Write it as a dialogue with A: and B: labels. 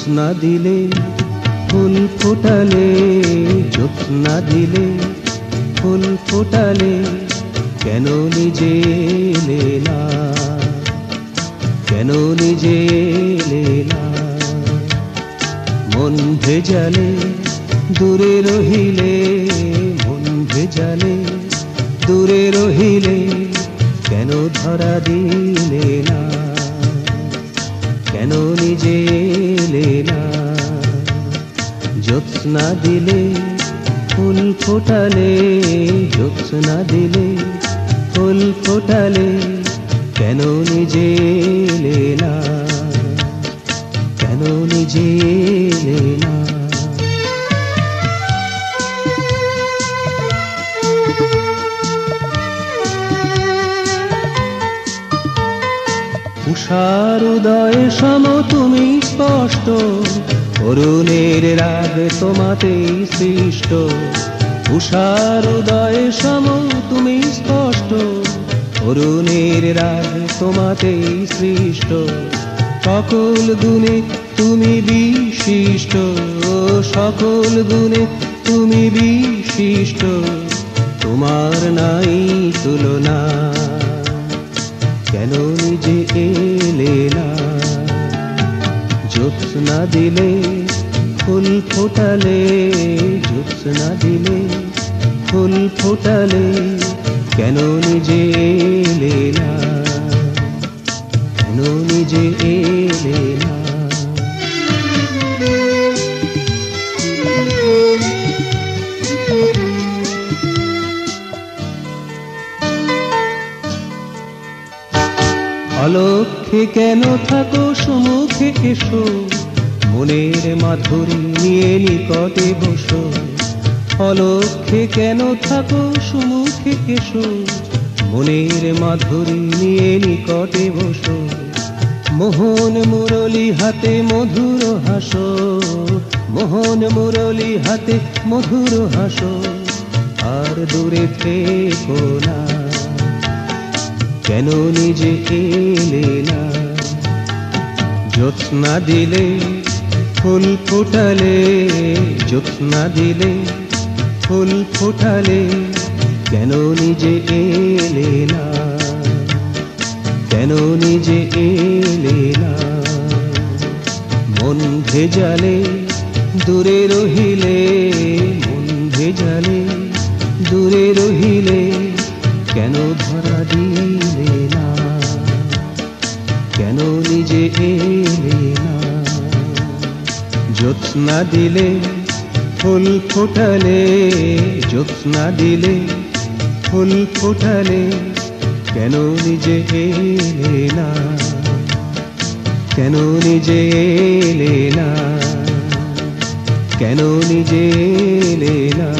A: জ্যোৎস্না দিলে ফুল ফোটালে, জ্যোৎস্না দিলে ফুল ফোটালে, কেন নিজে এলে না, কেন নিজে এলে না। মন ভেজালে দূরে রহিলে, মন ভেজালে দূরে রহিলে, কেন ধরা দিলে না, কেন নিজে এলে না। জ্যোৎস্না দিলে ফুল ফোটালে, জ্যোৎস্না দিলে ফুল ফোটালে, কেন নিজে এলে না, কেন নিজে এলে না। উষার উদয় সম তুমি স্পষ্ট, অরুণের রাগ তোমাতেই সৃষ্ট। উষার উদয় সম তুমি স্পষ্ট, অরুণের রাগ তোমাতেই সৃষ্ট। সকল গুণে তুমি বিশিষ্ট, সকল গুণে তুমি বিশিষ্ট, তোমার নাই তুলনা, কেন নিজে এলে না। জ্যোৎস্না দিলে ফুল ফোটালে, জ্যোৎস্না দিলে ফুল ফোটালে, কেন নিজে এলে না, কেন নিজে এলে না। অলক্ষ্যে কেন থাকো সম্মুখে এসো, মনের মাধুরী নিয়ে নিকটে বসো। অলক্ষ্যে কেন থাকো সম্মুখে এসো, মনের মাধুরী নিয়ে নিকটে বসো। মোহন মুরলী হাতে মধুর হাসো, মোহন মুরলী হাতে মধুর হাসো, আর দূরে থেকো না, কেন নিজে এলে না। জ্যোৎস্না দিলে ফুল ফোটালে, জ্যোৎস্না দিলে ফুল ফোটালে, কেন নিজে এলে না, কেন নিজে এলে না। মন ভেজালে দূরে রহিলে, মন ভেজালে দূরে রহিলে, কেন ধরা দিলে না, কেন নিজে এলে না। জ্যোৎস্না দিলে ফুল ফোটালে, জ্যোৎস্না দিলে ফুল ফোটালে, কেন নিজে এলে না, কেন নিজে এলে না, কেন নিজে এলে না।